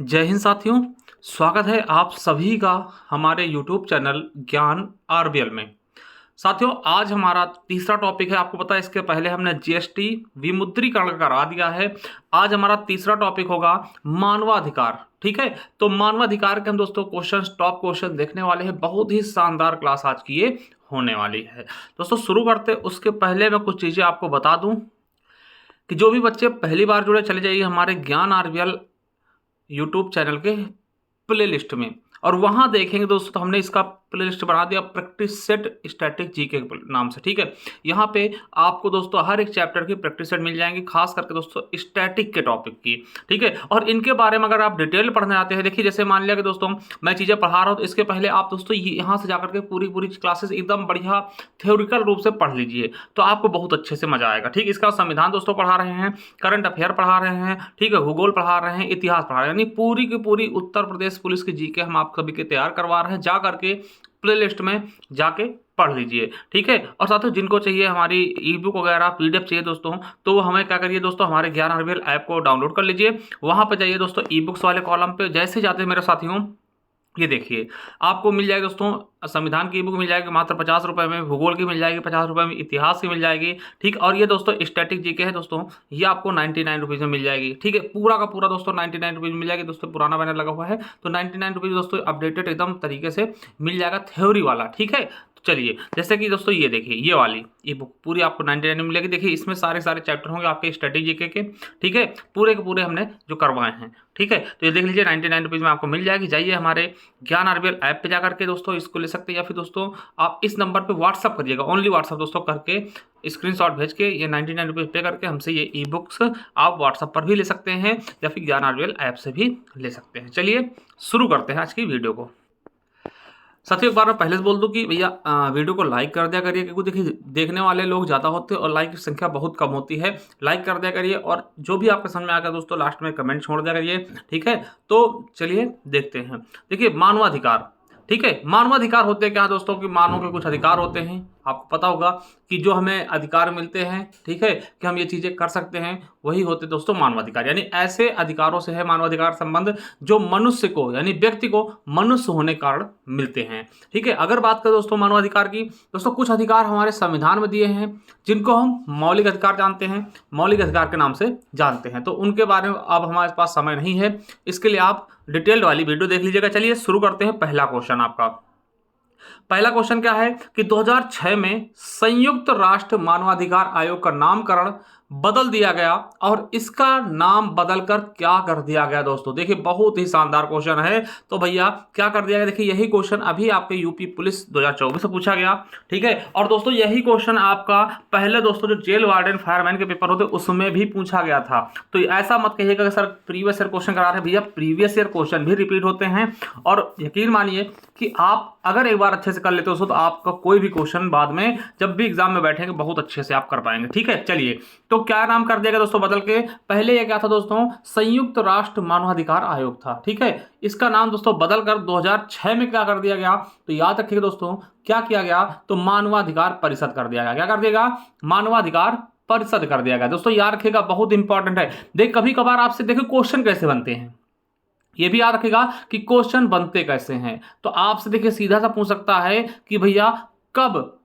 जय हिंद साथियों। स्वागत है आप सभी का हमारे YouTube चैनल ज्ञान आरबीएल में। साथियों, आज हमारा तीसरा टॉपिक है। आपको पता है इसके पहले हमने जीएसटी विमुद्रीकरण करा दिया है। आज हमारा तीसरा टॉपिक होगा मानवाधिकार। ठीक है, तो मानवाधिकार के हम दोस्तों टॉप क्वेश्चन देखने वाले हैं। बहुत ही शानदार क्लास आज की ये होने वाली है। दोस्तों शुरू करते उसके पहले मैं कुछ चीज़ें आपको बता दूं कि जो भी बच्चे पहली बार जुड़े, चले जाइए हमारे ज्ञान आरबीएल यूट्यूब चैनल के प्ले लिस्ट में, और वहां देखेंगे दोस्तों तो हमने इसका प्ले लिस्ट बना दिया प्रैक्टिस सेट स्टैटिक जी के नाम से। ठीक है, यहाँ पे आपको दोस्तों हर एक चैप्टर की प्रैक्टिस सेट मिल जाएंगी, खास करके दोस्तों स्टैटिक के टॉपिक की। ठीक है, और इनके बारे में अगर आप डिटेल पढ़ने आते हैं, देखिए जैसे मान लिया कि दोस्तों मैं चीज़ें पढ़ा रहा हूँ, तो इसके पहले आप दोस्तों यहाँ से जाकर के पूरी पूरी क्लासेस एकदम बढ़िया थ्योरिकल रूप से पढ़ लीजिए, तो आपको बहुत अच्छे से मजा आएगा। ठीक, इसका संविधान दोस्तों पढ़ा रहे हैं, करंट अफेयर पढ़ा रहे हैं, ठीक है, भूगोल पढ़ा रहे हैं, इतिहास पढ़ा रहे हैं, यानी पूरी की पूरी उत्तर प्रदेश पुलिस की जीके हम आप सभी के तैयार करवा रहे हैं। जा करके प्ले लिस्ट में जाके पढ़ लीजिए। ठीक है, और साथियों जिनको चाहिए हमारी ई बुक वगैरह पीडीएफ चाहिए दोस्तों, तो वो हमें क्या करिए दोस्तों, हमारे ज्ञान आरबीएल ऐप को डाउनलोड कर लीजिए। वहां पर जाइए दोस्तों, ई बुक्स वाले कॉलम पे जैसे जाते हैं मेरे साथियों, ये देखिए आपको मिल जाएगी दोस्तों संविधान की बुक मिल जाएगी मात्र 50 रुपये में, भूगोल की मिल जाएगी 50 रुपये में, इतिहास की मिल जाएगी। ठीक, और ये दोस्तों स्टैटिक जीके है दोस्तों, ये आपको 99 रुपीज़ में मिल जाएगी। ठीक है, पूरा का पूरा दोस्तों 99 रुपीज़ में मिल जाएगी दोस्तों। पुराना बैनर लगा हुआ है तो 99 रुपीज़ दोस्तों अपडेटेड एकदम तरीके से मिल जाएगा, थ्योरी वाला। ठीक है, चलिए जैसे कि दोस्तों ये देखिए ये वाली ये बुक पूरी आपको 99 में मिलेगी। देखिए इसमें सारे सारे चैप्टर होंगे आपके स्टैटिक जीके के। ठीक है, पूरे के पूरे हमने जो करवाए हैं। ठीक है, तो ये देख लीजिए 99 रुपीज़ में आपको मिल जाएगी। जाइए हमारे ज्ञान आरबीएल ऐप पे जाकर के दोस्तों इसको ले सकते हैं, या फिर दोस्तों आप इस नंबर पे व्हाट्सअप करिएगा, ओनली व्हाट्सअप दोस्तों करके स्क्रीनशॉट भेज के ये 99 रुपीज़ पे करके हमसे ये ई बुक्स आप व्हाट्सअप पर भी ले सकते हैं, या फिर ज्ञान आरबीएल ऐप से भी ले सकते हैं। चलिए शुरू करते हैं आज की वीडियो को। साथियों एक बार मैं पहले से बोल दूं कि भैया वीडियो को लाइक कर दिया करिए, क्योंकि देखिए देखने वाले लोग ज़्यादा होते हैं और लाइक की संख्या बहुत कम होती है। लाइक कर दिया करिए, और जो भी आपके समझ में आ गया दोस्तों लास्ट में कमेंट छोड़ दिया करिए। ठीक है, तो चलिए देखते हैं। देखिए मानवाधिकार, ठीक है, मानवाधिकार होते क्या दोस्तों कि मानव के कुछ अधिकार होते हैं। आपको पता होगा कि जो हमें अधिकार मिलते हैं, ठीक है, कि हम ये चीज़ें कर सकते हैं, वही होते दोस्तों मानवाधिकार। यानी ऐसे अधिकारों से है मानवाधिकार संबंध जो मनुष्य को यानी व्यक्ति को मनुष्य होने के कारण मिलते हैं। ठीक है, अगर बात करें दोस्तों मानवाधिकार की, दोस्तों कुछ अधिकार हमारे संविधान में दिए हैं जिनको हम मौलिक अधिकार जानते हैं, मौलिक अधिकार के नाम से जानते हैं। तो उनके बारे में अब हमारे पास समय नहीं है, इसके लिए आप डिटेल्ड वाली वीडियो देख लीजिएगा। चलिए शुरू करते हैं। पहला क्वेश्चन आपका, पहला क्वेश्चन क्या है कि 2006 में संयुक्त राष्ट्र मानवाधिकार आयोग का नामकरण बदल दिया गया, और इसका नाम बदलकर क्या कर दिया गया दोस्तों। देखिए बहुत ही शानदार क्वेश्चन है। तो भैया क्या कर दिया गया, देखिए यही क्वेश्चन अभी आपके यूपी पुलिस 2024 से पूछा गया। ठीक है, और दोस्तों यही क्वेश्चन आपका पहले दोस्तों जो जेल वार्डन फायरमैन के पेपर होते उसमें भी पूछा गया था। तो ऐसा मत कहिएगा कि सर प्रीवियस ईयर क्वेश्चन करा रहे हैं, भैया प्रीवियस ईयर क्वेश्चन भी रिपीट होते हैं। और यकीन मानिए कि आप अगर एक बार अच्छे से कर लेते हो तो आपका कोई भी क्वेश्चन बाद में जब भी एग्जाम में बैठेंगे बहुत अच्छे से आप कर पाएंगे। ठीक है, चलिए तो क्या नाम कर दिया गया दोस्तों बदल के, पहले ये क्या था दोस्तों, संयुक्त राष्ट्र मानवाधिकार आयोग था। ठीक है, इसका नाम दोस्तों बदलकर 2006 में क्या कर दिया गया, तो याद रखिएगा दोस्तों क्या किया गया, तो मानवाधिकार परिषद कर दिया गया। क्या कर दिया, मानवाधिकार परिषद कर दिया गया। दोस्तों याद रखिएगा बहुत इंपॉर्टेंट है। देख कभी कभार आपसे देखिए क्वेश्चन कैसे बनते हैं, ये भी याद रखेगा कि क्वेश्चन बनते कैसे हैं। तो आपसे देखिए सीधा सा पूछ सकता है कि भैया कब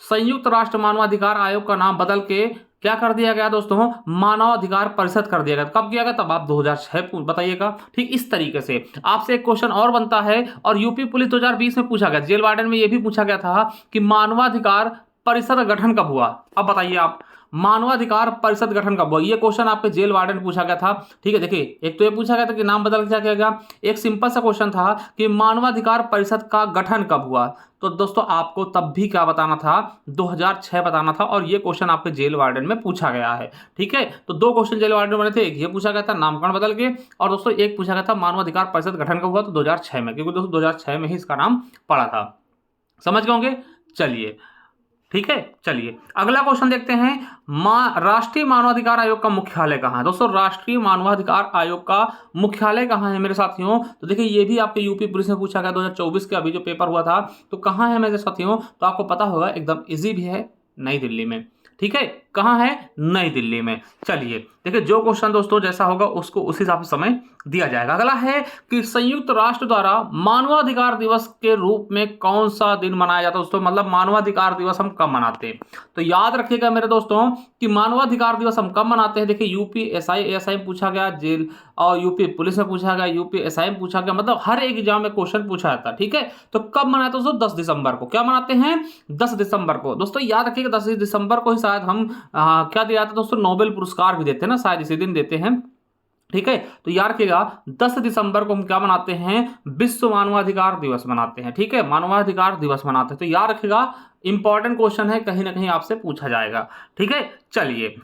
संयुक्त राष्ट्र मानवाधिकार आयोग का नाम बदल के क्या कर दिया गया दोस्तों, मानवाधिकार परिषद कर दिया गया। कब किया गया, तब आप 2006 बताइएगा। ठीक, इस तरीके से आपसे एक क्वेश्चन और बनता है, और यूपी पुलिस 2020 में पूछा गया, जेल वार्डन में यह भी पूछा गया था कि मानवाधिकार परिषद का गठन कब हुआ। अब बताइए आप, मानवाधिकार परिषद गठन कब हुआ, ये क्वेश्चन आपके जेल वार्डन पूछा गया था। ठीक है, देखिए एक तो ये पूछा गया था कि नाम बदल के क्या किया गया, एक सिंपल सा क्वेश्चन था कि मानवाधिकार परिषद का गठन कब हुआ। तो दोस्तों आपको तब भी क्या बताना था, 2006 बताना था, और ये क्वेश्चन आपके जेल वार्डन में पूछा गया है। ठीक है, तो दो क्वेश्चन जेल वार्डन बने थे, एक ये पूछा गया था नामकरण बदल के, और दोस्तों एक पूछा गया था मानवाधिकार परिषद गठन कब हुआ, तो 2006 में, क्योंकि दोस्तों 2006 में ही इसका नाम पड़ा था। समझ गए होंगे। चलिए ठीक है, चलिए अगला क्वेश्चन देखते हैं। राष्ट्रीय मानवाधिकार आयोग का मुख्यालय कहाँ है दोस्तों, राष्ट्रीय मानवाधिकार आयोग का मुख्यालय कहाँ है मेरे साथियों। तो देखिए ये भी आपके यूपी पुलिस में पूछा गया 2024 के अभी जो पेपर हुआ था, तो कहाँ है मेरे साथियों, तो आपको पता होगा एकदम इजी भी है, नई दिल्ली में। ठीक है, कहाँ है? नई दिल्ली में। चलिए देखिए, जो क्वेश्चन दोस्तों जैसा होगा उसको उस हिसाब से समय दिया जाएगा। अगला है कि संयुक्त राष्ट्र द्वारा मानवाधिकार दिवस के रूप में कौन सा दिन मनाया जाता है दोस्तों, मतलब मानवाधिकार दिवस हम कब मनाते हैं। तो याद रखिएगा मेरे दोस्तों कि मानवाधिकार दिवस हम कब मनाते हैं। देखिए यूपी एसआई में पूछा गया, जेल और यूपी पुलिस में पूछा गया, यूपी एसआई में पूछा गया, मतलब हर एक एग्जाम में क्वेश्चन पूछा जाता है। ठीक है, तो कब मनाते हैं दोस्तों? 10 दिसंबर को। क्या मनाते हैं? 10 दिसंबर को। दोस्तों याद रखिएगा 10 दिसंबर को ही शायद हम क्या दिया जाता है दोस्तों, नोबेल पुरस्कार भी देते हैं ना, शायद इसी दिन देते हैं। ठीक है, तो याद रखिएगा 10 दिसंबर को हम क्या मनाते हैं? विश्व मानवाधिकार दिवस मनाते हैं। ठीक है, मानवाधिकार दिवस मनाते हैं। तो याद रखिएगा, इंपॉर्टेंट क्वेश्चन है, कहीं ना कहीं आपसे पूछा जाएगा। ठीक है, चलिए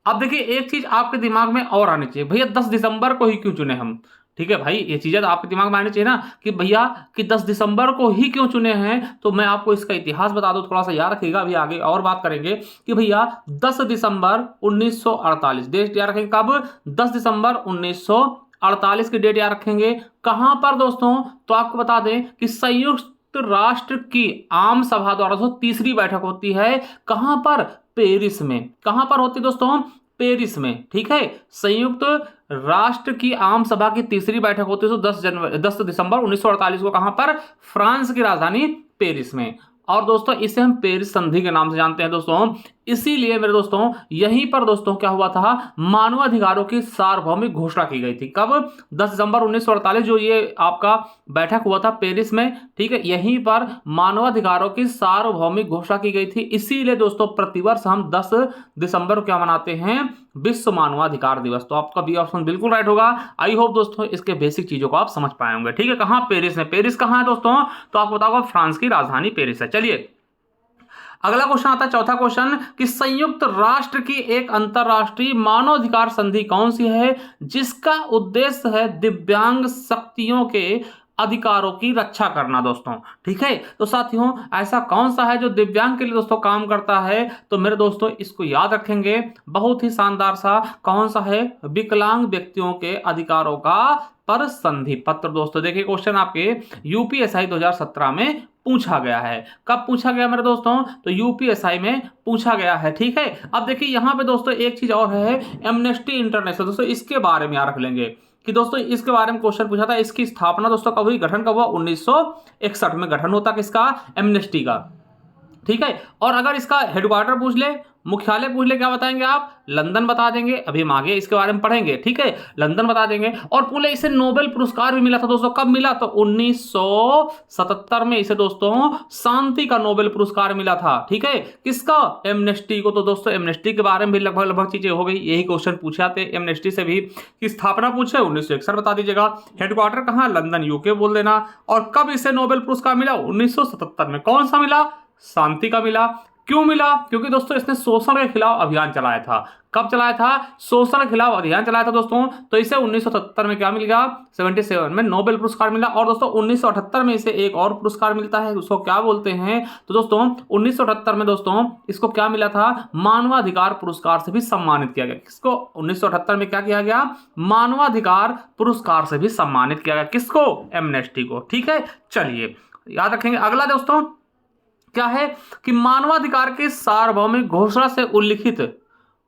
अब देखिए एक चीज आपके दिमाग में और आनी चाहिए, भैया 10 दिसंबर को ही क्यों चुने हम। ठीक है भाई, ये चीजें तो आपके दिमाग में आनी चाहिए ना कि भैया कि 10 दिसंबर को ही क्यों चुने हैं। तो मैं आपको इसका इतिहास बता दूं, थोड़ा सा याद रखिएगा, अभी आगे और बात करेंगे कि भैया 10 दिसंबर 1948 डेट याद रखेंगे। कब? 10 दिसंबर 1948 की डेट याद रखेंगे। कहां पर दोस्तों? तो आपको बता दें कि संयुक्त राष्ट्र की आम सभा द्वारा दोस्तों तीसरी बैठक होती है। कहां पर? पेरिस में। कहां पर होती दोस्तों? पेरिस में। ठीक है, संयुक्त राष्ट्र की आम सभा की तीसरी बैठक होती है तो 10 दिसंबर 1948 को। कहां पर? फ्रांस की राजधानी पेरिस में। और दोस्तों इसे हम पेरिस संधि के नाम से जानते हैं दोस्तों। इसीलिए मेरे दोस्तों यहीं पर दोस्तों क्या हुआ था, मानवाधिकारों की सार्वभौमिक घोषणा की गई थी। कब? 10 दिसंबर 1948 जो ये आपका बैठक हुआ था पेरिस में। ठीक है, यहीं पर मानवाधिकारों की सार्वभौमिक घोषणा की गई थी। इसीलिए दोस्तों प्रतिवर्ष हम 10 दिसंबर को क्या मनाते हैं? विश्व मानवाधिकार दिवस। तो आपका बी ऑप्शन बिल्कुल राइट होगा। आई होप दोस्तों इसके बेसिक चीजों को आप समझ पाए होंगे। ठीक है, कहां? पेरिस में। पेरिस कहां है दोस्तों? तो आपको बताओगे फ्रांस की राजधानी पेरिस है। चलिए अगला क्वेश्चन आता है, चौथा क्वेश्चन कि संयुक्त राष्ट्र की एक अंतरराष्ट्रीय मानवाधिकार संधि कौन सी है जिसका उद्देश्य है दिव्यांग शक्तियों के अधिकारों की रक्षा करना दोस्तों। ठीक है, तो साथियों ऐसा कौन सा है जो दिव्यांग के लिए दोस्तों काम करता है। तो मेरे दोस्तों इसको याद रखेंगे, बहुत ही शानदार सा। कौन सा है? विकलांग व्यक्तियों के अधिकारों का पर संधि पत्र। दोस्तों देखिए क्वेश्चन आपके यूपीएसआई 2017 में पूछा गया है। कब पूछा गया मेरे दोस्तों? तो यूपीएसआई में पूछा गया है। ठीक है, अब देखिए यहां पे दोस्तों एक चीज और है, एमनेस्टी इंटरनेशनल। दोस्तों इसके बारे में याद रख लेंगे कि दोस्तों इसके बारे में क्वेश्चन पूछा था। इसकी स्थापना दोस्तों कब हुई, गठन कब हुआ? 1961 में गठन होता किसका? एमनेस्टी का। ठीक है, और अगर इसका हेडक्वार्टर पूछ ले, मुख्यालय पूछ ले, क्या बताएंगे आप? लंदन बता देंगे। अभी हम आगे इसके बारे में पढ़ेंगे। ठीक है, लंदन बता देंगे। और पूरे इसे नोबेल पुरस्कार भी मिला था दोस्तों। कब मिला? तो 1977 में इसे दोस्तों शांति का नोबेल पुरस्कार मिला था। ठीक है, किसका? एमनेस्टी को। तो दोस्तों एमनेस्टी के बारे में भी लगभग लगभग चीजें हो गई। यही क्वेश्चन पूछे आते एमनेस्टी से भी कि स्थापना पूछे 1961 बता दीजिएगा, हेडक्वार्टर कहां? लंदन यूके बोल देना। और कब इसे नोबेल पुरस्कार मिला? 1977 में। कौन सा मिला? शांति का मिला। क्यों मिला? क्योंकि दोस्तों इसने शोषण के खिलाफ अभियान चलाया था। कब चलाया था? शोषण के खिलाफ अभियान चलाया था दोस्तों। तो इसे 1977 में क्या मिल गया? 77 में नोबेल पुरस्कार मिला। और दोस्तों 1978 में इसे एक और पुरस्कार मिलता है, उसको क्या बोलते हैं? तो दोस्तों 1978 में दोस्तों इसको क्या मिला था? मानवाधिकार पुरस्कार से भी सम्मानित किया गया। किसको? 1978 में क्या किया गया? मानवाधिकार पुरस्कार से भी सम्मानित किया गया। किसको? एमनेस्टी को। ठीक है, चलिए याद रखेंगे। अगला दोस्तों क्या है कि मानवाधिकार की सार्वभौमिक घोषणा से उल्लिखित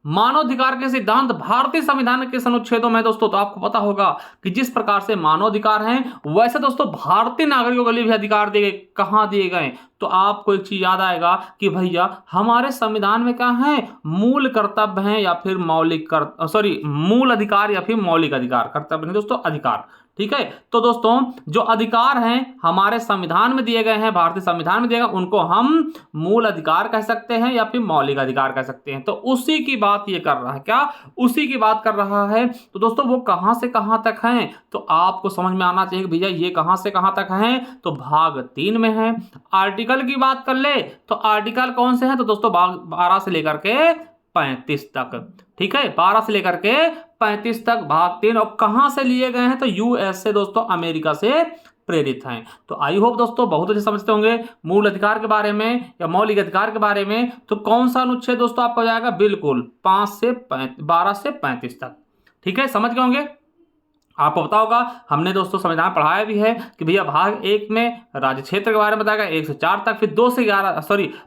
मानवाधिकार के सिद्धांत भारतीय संविधान के अनुच्छेदों में दोस्तों, तो आपको पता होगा कि जिस प्रकार से मानवाधिकार हैं वैसे दोस्तों भारतीय नागरिकों के लिए भी अधिकार दिए गए। कहां दिए गए? तो आपको एक चीज याद आएगा कि भैया हमारे संविधान में क्या है? मूल कर्तव्य है या फिर मूल अधिकार या फिर मौलिक अधिकार। कर्तव्य नहीं दोस्तों, अधिकार। ठीक है, तो दोस्तों जो अधिकार हैं हमारे संविधान में दिए गए हैं, भारतीय संविधान में दिए गए, उनको हम मूल अधिकार कह सकते हैं या फिर मौलिक अधिकार कह सकते हैं। तो उसी की बात ये कर रहा है। क्या? उसी की बात कर रहा है। तो दोस्तों वो कहां से कहां तक हैं? तो आपको समझ में आना चाहिए भैया ये कहां से कहां तक हैं। तो भाग 3 में है। आर्टिकल की बात कर ले तो आर्टिकल कौन से हैं? तो दोस्तों 12 से लेकर के 35 तक। ठीक है, 12 से लेकर के 35 तक भाग 3। और कहां से लिए गए हैं? तो यूएस से दोस्तों, अमेरिका से प्रेरित हैं। तो आई होप दोस्तों बहुत अच्छे समझते होंगे मूल अधिकार के बारे में या मौलिक अधिकार के बारे में। तो कौन सा अनुच्छेद दोस्तों आपको जाएगा? बिल्कुल 12 से 35 तक। ठीक है, समझ गए होंगे। आपको पता होगा, हमने दोस्तों संविधान पढ़ाया भी है कि भैया भाग 1 में राज्य क्षेत्र के बारे में बताया गया 1 से 4 तक, फिर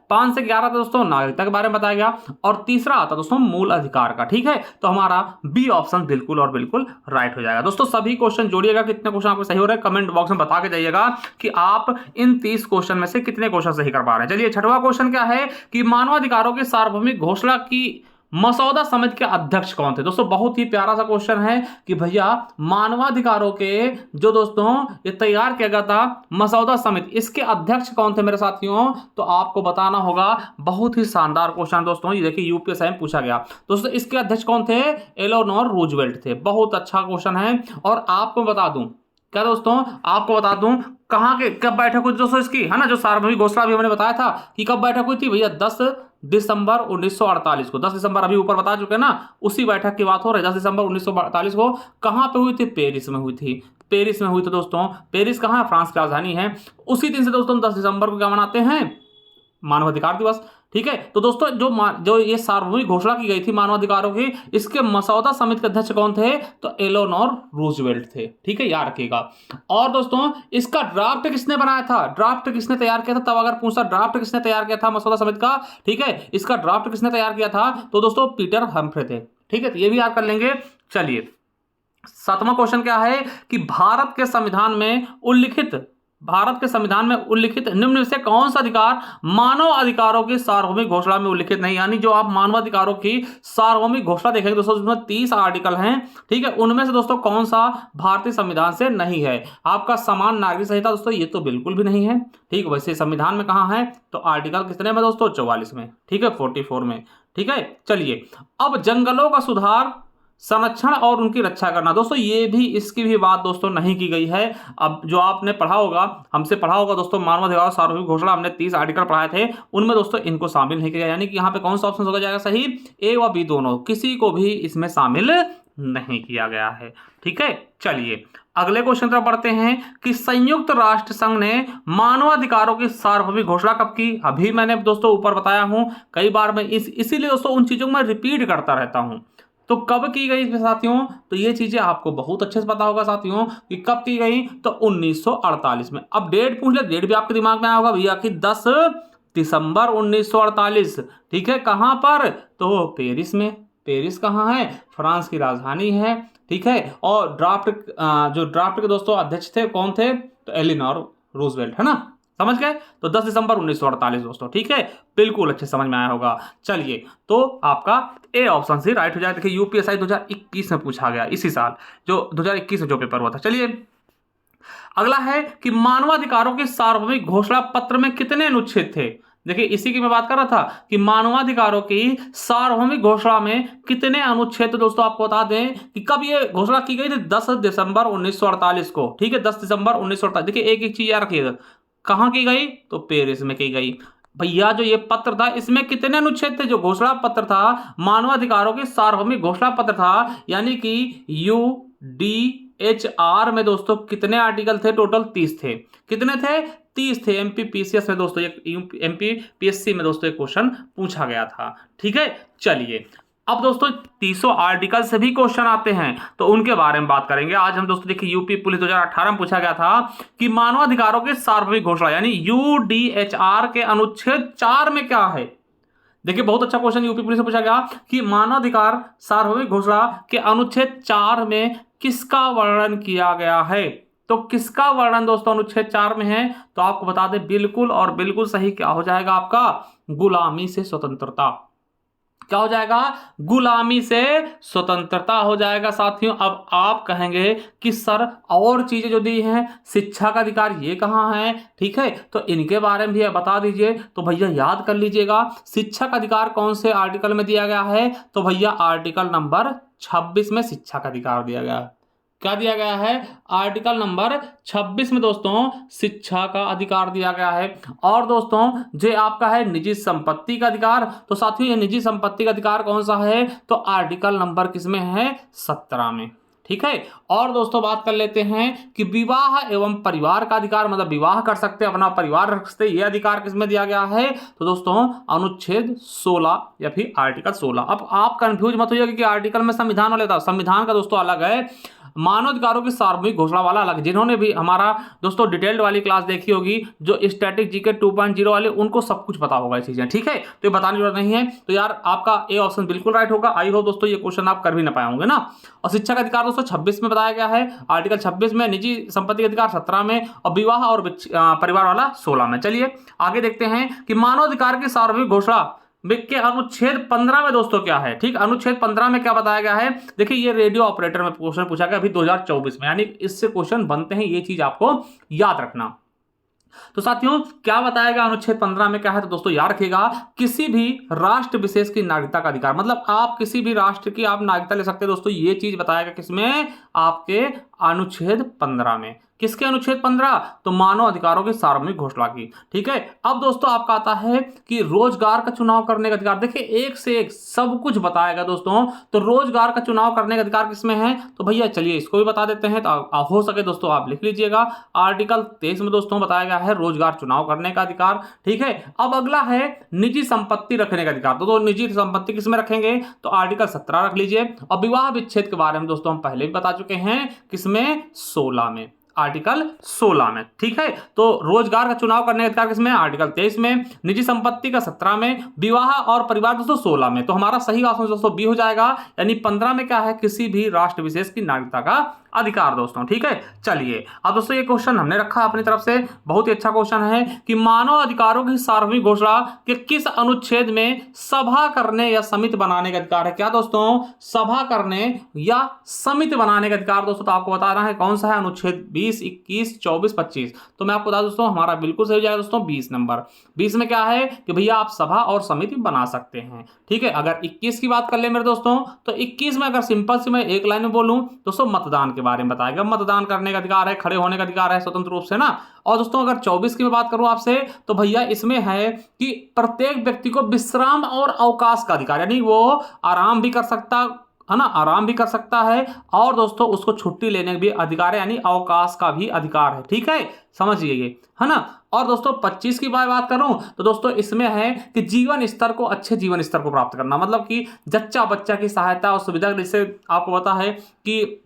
5 से 11 तक दोस्तों नागरिकता के बारे में बताया गया, और तीसरा आता दोस्तों मूल अधिकार का। ठीक है, तो हमारा बी ऑप्शन बिल्कुल और बिल्कुल राइट हो जाएगा। दोस्तों सभी क्वेश्चन जोड़िएगा, कितने क्वेश्चन आपको सही हो रहे हैं कमेंट बॉक्स में बता के जाइएगा कि आप इन 30 क्वेश्चन में से कितने क्वेश्चन सही कर पा रहे हैं। चलिए, छठवां क्वेश्चन क्या है कि मानवाधिकारों की सार्वभौमिक घोषणा की मसौदा समिति के अध्यक्ष कौन थे। दोस्तों बहुत ही प्यारा सा क्वेश्चन है कि भैया मानवाधिकारों के जो दोस्तों ये तैयार किया गया था मसौदा समिति, इसके अध्यक्ष कौन थे मेरे साथियों, तो आपको बताना होगा। बहुत ही शानदार क्वेश्चन दोस्तों, ये देखिए यूपीएससी में पूछा गया। दोस्तों इसके अध्यक्ष कौन थे, एलेनोर रूजवेल्ट थे। बहुत अच्छा क्वेश्चन है। और आपको बता दूं क्या दोस्तों, आपको बता दूं कहां के कब बैठक हुई दोस्तों इसकी, है ना, जो सार्वभौमिक घोषणा भी हमने बताया था कि कब बैठक हुई थी भैया, 10 दिसंबर 1948 को। 10 दिसंबर अभी ऊपर बता चुके हैं ना, उसी बैठक की बात हो रही है। 10 दिसंबर 1948 को कहां पे हुई थी, पेरिस में हुई थी। पेरिस में हुई थी दोस्तों। पेरिस कहां है, फ्रांस की राजधानी है। उसी दिन से दोस्तों 10 दिसंबर को क्या मनाते हैं, मानवाधिकार दिवस। ठीक है, तो दोस्तों जो ये सार्वभौमिक घोषणा की गई थी मानवाधिकारों की, इसके मसौदा समिति के अध्यक्ष कौन थे, तो एलेनोर रूजवेल्ट थे। ठीक है, याद रखिएगा। और दोस्तों इसका ड्राफ्ट किसने बनाया था, ड्राफ्ट किसने तैयार किया था, तब अगर पूछा ड्राफ्ट किसने तैयार किया था मसौदा समिति का, ठीक है, इसका ड्राफ्ट किसने तैयार किया था, तो दोस्तों पीटर हम्फ्रे थे। ठीक है, तो ये भी याद कर लेंगे। चलिए, सातवां क्वेश्चन क्या है कि भारत के संविधान में उल्लिखित निम्न में से कौन सा अधिकार मानव अधिकारों की सार्वभौमिक घोषणा में उल्लिखित नहीं। यानी जो आप मानवाधिकारों की सार्वभौमिक घोषणा देखेंगे दोस्तों, उसमें 30 आर्टिकल हैं। ठीक है, उनमें से दोस्तों कौन सा भारतीय संविधान से नहीं है। आपका समान नागरिक संहिता दोस्तों, ये तो बिल्कुल भी नहीं है। ठीक है, वैसे संविधान में कहां है, तो आर्टिकल कितने में दोस्तों, 44 में। ठीक है, 44 में। ठीक है, चलिए, अब जंगलों का सुधार, संरक्षण और उनकी रक्षा करना, दोस्तों ये भी, इसकी भी बात दोस्तों नहीं की गई है। अब जो आपने पढ़ा होगा, हमसे पढ़ा होगा दोस्तों, मानवाधिकार सार्वभौमिक घोषणा हमने 30 आर्टिकल पढ़ाए थे, उनमें दोस्तों इनको शामिल नहीं किया। यानी कि यहाँ पे कौन सा ऑप्शन हो जाएगा सही, ए व बी दोनों, किसी को भी इसमें शामिल नहीं किया गया है। ठीक है, चलिए अगले क्वेश्चन तरफ बढ़ते हैं कि संयुक्त राष्ट्र संघ ने मानवाधिकारों की सार्वभौमिक घोषणा कब की। अभी मैंने दोस्तों ऊपर बताया हूं कई बार, मैं इसीलिए दोस्तों उन चीजों को मैं रिपीट करता रहता हूं। तो कब की गई इसमें साथियों, तो ये चीजें आपको बहुत अच्छे से पता होगा साथियों कि कब की गई, तो 1948 में। अब डेट पूछ ले, डेट भी आपके दिमाग में आया होगा भैया कि 10 दिसंबर 1948। ठीक है, कहां पर, तो पेरिस में। पेरिस कहां है, फ्रांस की राजधानी है। ठीक है, और जो ड्राफ्ट के दोस्तों अध्यक्ष थे कौन थे, तो एलेनोर रूजवेल्ट, है ना, समझ गए। तो 10 दिसंबर 1948 दोस्तों। ठीक है, बिल्कुल अच्छे समझ में आया होगा। चलिए, तो आपका ए ऑप्शन से राइट हो जाए। देखिए यूपीएससी 2021 में पूछा गया, इसी साल जो 2021 में जो पेपर हुआ था। चलिए अगला है कि मानवाधिकारों की सार्वभौमिक घोषणा पत्र में कितने अनुच्छेद थे। देखिए इसी की मैं बात कर रहा था कि मानवाधिकारों की सार्वभौमिक घोषणा में कितने अनुच्छेद, दोस्तों आपको बता दें कि कब ये घोषणा की गई थी, 10 दिसंबर 1948 को। ठीक है, 10 दिसंबर 1948। देखिए एक एक चीज याद रखिएगा, कहां की गई, तो पेरिस में की गई। भैया जो ये पत्र था इसमें कितने अनुच्छेद थे, जो घोषणा पत्र था मानवाधिकारों की सार्वभौमिक घोषणा पत्र था, यानी कि UDHR में दोस्तों कितने आर्टिकल थे, टोटल 30 थे। कितने थे, 30 थे। MPPCS में दोस्तों, MPPSC में दोस्तों एक क्वेश्चन पूछा गया था। ठीक है, चलिए अब दोस्तों 300 आर्टिकल से भी क्वेश्चन आते हैं, तो उनके बारे में बात करेंगे आज हम दोस्तों। देखिए यूपी पुलिस 2018 में पूछा गया था कि मानवाधिकारों की सार्वभौमिक घोषणा यानी UDHR के अनुच्छेद 4 में क्या है। देखिए बहुत अच्छा क्वेश्चन यूपी पुलिस से पूछा गया कि मानवाधिकार सार्वभौमिक घोषणा के अनुच्छेद 4 में किसका वर्णन किया गया है। तो किसका वर्णन दोस्तों अनुच्छेद 4 में है, तो आपको बता दें बिल्कुल और बिल्कुल सही क्या हो जाएगा आपका, गुलामी से स्वतंत्रता। क्या हो जाएगा, गुलामी से स्वतंत्रता हो जाएगा साथियों। अब आप कहेंगे कि सर और चीजें जो दी हैं, शिक्षा का अधिकार ये कहाँ है। ठीक है, तो इनके बारे में भी बता दीजिए। तो भैया याद कर लीजिएगा, शिक्षा का अधिकार कौन से आर्टिकल में दिया गया है, तो भैया आर्टिकल नंबर 26 में शिक्षा का अधिकार दिया गया है। क्या दिया गया है, आर्टिकल नंबर 26 में दोस्तों शिक्षा का अधिकार दिया गया है। और दोस्तों जो आपका है निजी संपत्ति का अधिकार, तो साथियों ये निजी संपत्ति का अधिकार कौन सा है, तो आर्टिकल नंबर किसमें है, 17 में। ठीक है। और दोस्तों बात कर लेते हैं कि विवाह एवं परिवार का अधिकार, मतलब विवाह कर सकते, अपना परिवार रख सकते, यह अधिकार किसमें दिया गया है? तो दोस्तों अनुच्छेद 16 या फिर आर्टिकल 16। अब आप कंफ्यूज मत होइएगा कि आर्टिकल में संविधान वाले था, संविधान का दोस्तों अलग है, मानवाधिकारों की सार्वभौमिक घोषणा वाला अलग। जिन्होंने भी हमारा दोस्तों डिटेल्ड वाली क्लास देखी होगी, जो स्टैटिक जीके 2.0 वाले, उनको सब कुछ पता होगा ये चीजें, ठीक है। तो ये बताने की जरूरत नहीं है। तो यार आपका ए ऑप्शन बिल्कुल राइट होगा। आई होप दोस्तों ये क्वेश्चन आप कर भी ना पाए होंगे ना। और शिक्षा का अधिकार दोस्तों 26 में बताया गया है, आर्टिकल 26 में, निजी संपत्ति का अधिकार 17 में, और विवाह और परिवार वाला 16 में। चलिए आगे देखते हैं कि मानवाधिकार की सार्वभौमिक घोषणा के अनुच्छेद 15 में दोस्तों क्या है, ठीक। अनुच्छेद 15 में क्या बताया गया है? देखिए ये रेडियो ऑपरेटर में क्वेश्चन पूछा गया अभी 2024 में, यानी इससे क्वेश्चन बनते हैं, ये चीज आपको याद रखना। तो साथियों क्या बताया गया अनुच्छेद 15 में क्या है? तो दोस्तों याद रखिएगा, किसी भी राष्ट्र विशेष की नागरिकता का अधिकार, मतलब आप किसी भी राष्ट्र की आप नागरिकता ले सकते हैं दोस्तों, ये चीज बताया गया किसमें? आपके अनुच्छेद 15 में। किसके अनुच्छेद 15? तो मानव अधिकारों की सार्वभौमिक घोषणा की, ठीक है। अब दोस्तों आपका आता है कि रोजगार का चुनाव करने का अधिकार। देखिए एक से एक सब कुछ बताएगा दोस्तों। तो रोजगार का चुनाव करने का अधिकार किसमें है? तो भैया चलिए इसको भी बता देते हैं, तो हो सके दोस्तों आप लिख लीजिएगा। आर्टिकल 23 में दोस्तों बताया गया है रोजगार चुनाव करने का अधिकार, ठीक है। अब अगला है निजी संपत्ति रखने का अधिकार। तो निजी संपत्ति किसमें रखेंगे? तो आर्टिकल 17 रख लीजिए। और विवाह विच्छेद के बारे में दोस्तों हम पहले भी बता चुके हैं, किसमें? 16 में, आर्टिकल 16 में, ठीक है। तो रोजगार का चुनाव करने का अधिकार किसमें? आर्टिकल 23 में, निजी संपत्ति का 17 में, विवाह और परिवार दोस्तों 16 में। तो हमारा सही ऑप्शन दोस्तों बी हो जाएगा, यानी 15 में क्या है? किसी भी राष्ट्र विशेष की नागरिकता का अधिकार दोस्तों, ठीक है। चलिए अब दोस्तों ये क्वेश्चन हमने रखा अपनी तरफ से, बहुत ही अच्छा क्वेश्चन है कि मानव अधिकारों की सार्वभौमिक घोषणा के किस अनुच्छेद में सभा करने या समिति बनाने का अधिकार है? क्या दोस्तों? सभा करने या समिति बनाने का अधिकार दोस्तों। तो आपको बताना है कौन सा है? अनुच्छेद 20, 21, 24, 25। तो मैं आपको बता दोस्तों हमारा बिल्कुल सही हो जाएगा दोस्तों 20 नंबर। 20 में क्या है कि भैया आप सभा और समिति बना सकते हैं, ठीक है। अगर 21 की बात कर ले मेरे दोस्तों, तो 21 में अगर सिंपल से मैं एक लाइन में बोलूं दोस्तों, मतदान के बारे में बताएगा। मतदान करने का अधिकार है, खड़े होने का अधिकार है स्वतंत्र रूप से ना। और दोस्तों अगर 24 की मैं बात करूं आपसे, तो भैया इसमें है कि प्रत्येक व्यक्ति को विश्राम और अवकाश का अधिकार, यानी वो आराम भी कर सकता है ना, आराम भी कर सकता है, और दोस्तों उसको छुट्टी लेने का भी अधिकार है, यानी अवकाश का भी अधिकार है, ठीक है। समझिए ये, है ना। और दोस्तों 25 की बात करूं तो दोस्तों इसमें है कि जीवन स्तर को, अच्छे जीवन स्तर को प्राप्त करना, मतलब कि जच्चा बच्चा की सहायता और सुविधा, जैसे आपको पता है कि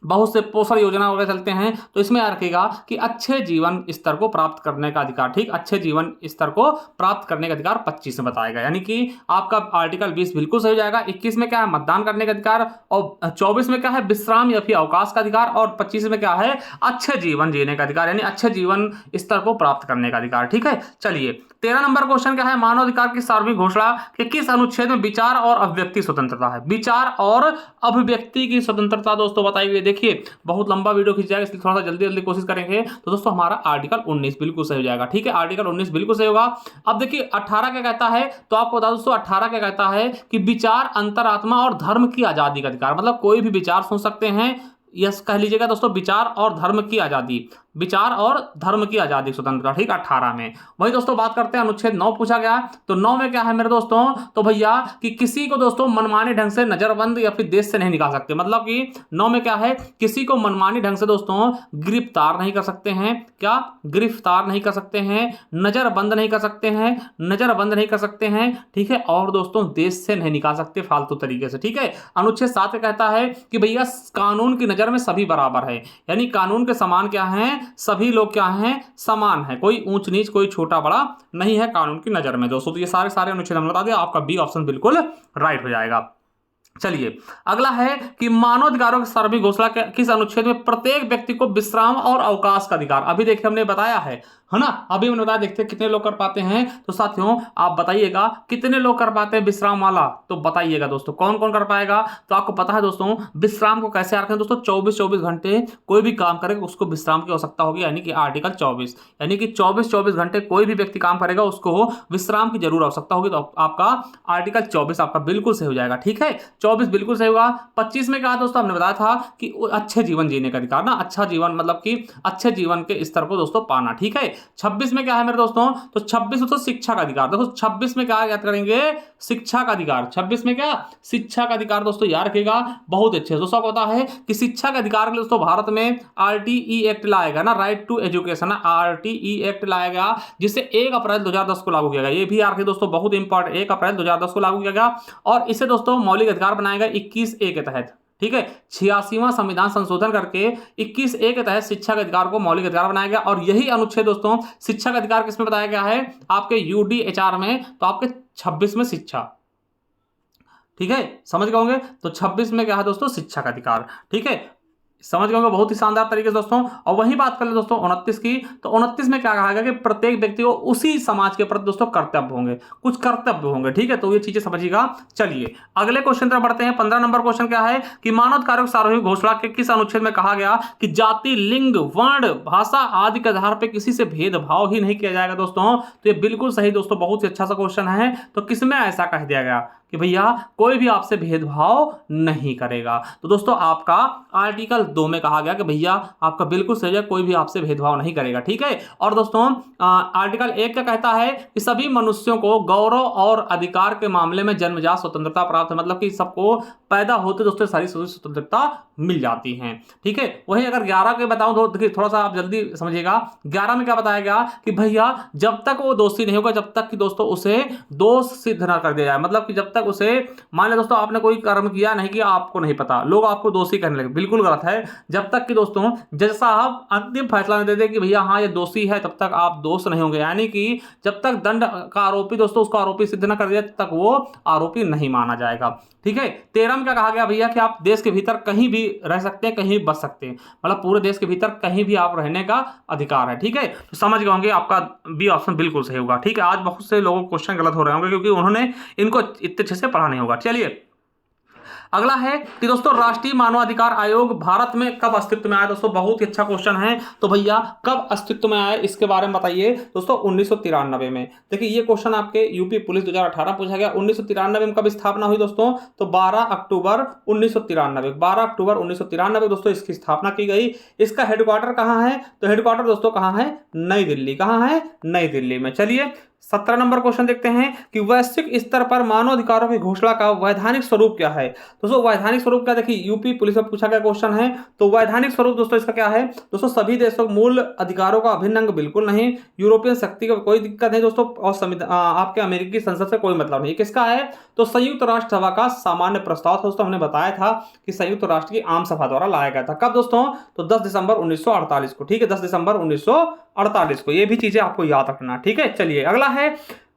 बहुत से पोषण योजना वगैरह चलते हैं, तो इसमें याद रखिएगा कि अच्छे जीवन स्तर को प्राप्त करने का अधिकार, ठीक, अच्छे जीवन स्तर को प्राप्त करने का अधिकार 25 में बताएगा, यानी कि आपका आर्टिकल 20 बिल्कुल सही हो जाएगा। 21 में क्या है? मतदान करने का अधिकार, और 24 में क्या है? विश्राम या फिर अवकाश का अधिकार, और 25 में क्या है? अच्छे जीवन जीने का अधिकार, यानी अच्छे जीवन स्तर को प्राप्त करने का अधिकार, ठीक है। चलिए 13 नंबर क्वेश्चन क्या है? मानव अधिकार की सार्वभौमिक घोषणा के किस अनुच्छेद में विचार और अभिव्यक्ति स्वतंत्रता है? विचार और अभिव्यक्ति की स्वतंत्रता दोस्तों बताई गई। देखिए बहुत लंबा वीडियो खींच जाएगा, इसलिए थोड़ा सा जल्दी जल्दी कोशिश करेंगे। तो दोस्तों हमारा आर्टिकल 19 बिल्कुल सही हो जाएगा, ठीक है। आर्टिकल 19 बिल्कुल सही होगा। अब देखिए 18 क्या कहता है? तो आपको बता दोस्तों 18 क्या कहता है कि विचार, अंतरात्मा और धर्म की आजादी का अधिकार, मतलब कोई भी विचार सुन सकते हैं, यस कह लीजिएगा दोस्तों, विचार और धर्म की आजादी, विचार और धर्म की आजादी स्वतंत्रता, ठीक 18 में। वही दोस्तों बात करते हैं अनुच्छेद 9 पूछा गया, तो 9 में क्या है मेरे दोस्तों? तो भैया कि किसी को दोस्तों मनमाने ढंग से नजरबंद या फिर देश से नहीं निकाल सकते, मतलब कि 9 में क्या है? किसी को मनमानी ढंग से दोस्तों गिरफ्तार नहीं कर सकते हैं। क्या? गिरफ्तार नहीं कर सकते हैं, नजरबंद नहीं कर सकते हैं, नजरबंद नहीं कर सकते हैं, ठीक है। और दोस्तों देश से नहीं निकाल सकते फालतू तरीके से, ठीक है। अनुच्छेद 7 कहता है कि भैया कानून की नजर में सभी बराबर है, यानी कानून के समान क्या है? सभी लोग क्या हैं? समान है, कोई ऊंच नीच, कोई छोटा बड़ा नहीं है कानून की नजर में दोस्तों। तो ये सारे अनुच्छेद हम बता दिया, आपका बी ऑप्शन बिल्कुल राइट हो जाएगा। चलिए अगला है कि मानवाधिकारों की सार्वभौमिक घोषणा के किस अनुच्छेद में प्रत्येक व्यक्ति को विश्राम और अवकाश का अधिकार? अभी देखिए हमने बताया है ना, अभी हमने बताया, देखते हैं कितने लोग कर पाते हैं। तो साथियों आप बताइएगा कितने लोग कर पाते हैं विश्राम वाला, तो बताइएगा दोस्तों कौन कौन कर पाएगा। तो आपको पता है दोस्तों विश्राम को कैसे रखें दोस्तों? 24 घंटे कोई भी काम करेगा उसको विश्राम की आवश्यकता होगी, यानी कि आर्टिकल 24, यानी कि 24 घंटे कोई भी व्यक्ति काम करेगा उसको विश्राम की जरूर आवश्यकता होगी। तो आपका आर्टिकल 24 आपका बिल्कुल सही हो जाएगा, ठीक है। 24 बिल्कुल सही होगा। 25 में क्या है दोस्तों, हमने बताया था कि अच्छे जीवन जीने का अधिकार ना, अच्छा जीवन मतलब कि अच्छे जीवन के स्तर को दोस्तों पाना, ठीक है। 26 में क्या है मेरे दोस्तों, तो 26 दोस्तों शिक्षा का अधिकार। देखो 26 में क्या याद करेंगे, शिक्षा का अधिकार। 26 में क्या, शिक्षा का अधिकार दोस्तों याद रखिएगा, बहुत अच्छे दोस्तों। आपको पता है कि शिक्षा के अधिकार के लिए दोस्तों भारत में आरटीई एक्ट लाया गया ना, right to education, RTE act लाया गया, जिसे 1 अप्रैल 2010 को लागू किया गया। ये भी याद रखिए दोस्तों, बहुत इंपॉर्टेंट, 1 अप्रैल 2010 को लागू किया गया। और इसे दोस्तों मौलिक अधिकार बनाया गया 21A के तहत, ठीक है। 86वां संविधान संशोधन करके 21A के तहत शिक्षा के अधिकार को मौलिक अधिकार बनाया गया। और यही अनुच्छेद दोस्तों शिक्षा का अधिकार किसमें बताया गया है, आपके यूडीएचआर में, तो आपके 26 में शिक्षा, ठीक है, समझ गए होंगे। तो 26 में क्या है दोस्तों, शिक्षा का अधिकार, ठीक है, समझ गए होंगे बहुत ही शानदार तरीके से दोस्तों। और वही बात कर ले दोस्तों 29 की, तो 29 में क्या कहा गया कि प्रत्येक व्यक्ति को उसी समाज के प्रति दोस्तों कर्तव्य होंगे, कुछ कर्तव्य होंगे, ठीक है। तो ये चीजें समझिएगा। चलिए अगले क्वेश्चन पर बढ़ते हैं। 15 नंबर क्वेश्चन क्या है कि मानव अधिकारों की सार्वभौमिक घोषणा के किस अनुच्छेद में कहा गया कि जाति, लिंग, वर्ण, भाषा आदि के आधार पर किसी से भेदभाव ही नहीं किया जाएगा दोस्तों। तो ये बिल्कुल सही दोस्तों, बहुत ही अच्छा सा क्वेश्चन है। तो किसमें ऐसा कह दिया गया कि भैया कोई भी आपसे भेदभाव नहीं करेगा। तो दोस्तों आपका आर्टिकल 2 में कहा गया कि भैया आपका बिल्कुल सही है, कोई भी आपसे भेदभाव नहीं करेगा, ठीक है। और दोस्तों आर्टिकल 1 क्या कहता है कि सभी मनुष्यों को गौरव और अधिकार के मामले में जन्मजात स्वतंत्रता प्राप्त है, मतलब कि सबको पैदा होते दोस्तों सारी स्वतंत्रता मिल जाती है, ठीक है। वही अगर 11 के बताऊं तो देखिए थोड़ा सा आप जल्दी समझिएगा। 11 में क्या बताया गया कि भैया जब तक वो दोषी नहीं होगा, जब तक कि दोस्तों उसे दोष सिद्ध ना कर दिया जाए, मतलब कि जब तक उसे, मान लें दोस्तों आपने कोई कर्म किया नहीं किया, आपको नहीं पता, लोग आपको दोषी कहने लगे, बिल्कुल गलत है। जब तक कि दोस्तों जज साहब अंतिम फैसला नहीं दे दे कि भैया हाँ ये दोषी है, तब तक आप दोष नहीं होंगे। यानी कि जब तक दंड का आरोपी दोस्तों उसको आरोपी सिद्ध न कर दिया, तब तक वो आरोपी नहीं माना जाएगा, ठीक है। 13 में क्या कहा गया भैया कि आप देश के भीतर कहीं भी रह सकते हैं, कहीं भी बच सकते हैं, मतलब पूरे देश के भीतर कहीं भी आप रहने का अधिकार है, ठीक है। तो समझ गए होंगे, आपका बी ऑप्शन बिल्कुल सही होगा, ठीक है। आज बहुत से लोगों को क्वेश्चन गलत हो रहे होंगे क्योंकि उन्होंने इनको इतने अच्छे से पढ़ा नहीं होगा। चलिए अगला है कि दोस्तों राष्ट्रीय मानवाधिकार आयोग भारत में कब अस्तित्व में आया। दोस्तों बहुत ही अच्छा क्वेश्चन है। तो भैया कब अस्तित्व में आया इसके बारे में बताइए दोस्तों। 1993 में। देखिए ये क्वेश्चन आपके यूपी पुलिस 2018 पूछा गया। 1993 में कब स्थापना हुई दोस्तों, तो 12 अक्टूबर 1993, 12 अक्टूबर 1993 दोस्तों इसकी स्थापना की गई। इसका हेडक्वार्टर कहाँ है, तो हेडक्वार्टर दोस्तों कहाँ है, नई दिल्ली। कहाँ है, नई दिल्ली में। चलिए 17 नंबर क्वेश्चन देखते हैं कि वैश्विक स्तर पर मानव अधिकारों की घोषणा का वैधानिक स्वरूप क्या है। दोस्तों वैधानिक स्वरूप क्या, देखिए यूपी पुलिस में पूछा गया क्वेश्चन है। तो वैधानिक स्वरूप दोस्तों इसका क्या है दोस्तों, सभी देशों मूल अधिकारों का अभिन्न अंग बिल्कुल नहीं, यूरोपियन शक्ति का कोई दिक्कत नहीं दोस्तों, और आपके अमेरिकी संसद से कोई मतलब नहीं। किसका है, तो संयुक्त राष्ट्र सभा का सामान्य प्रस्ताव दोस्तों, हमने बताया था कि संयुक्त राष्ट्र की आम सभा द्वारा लाया गया था। कब दोस्तों, तो 10 दिसंबर 1948 को, ठीक है, 10 दिसंबर 1948 को। ये भी चीजें आपको याद रखना, ठीक है। चलिए अगला है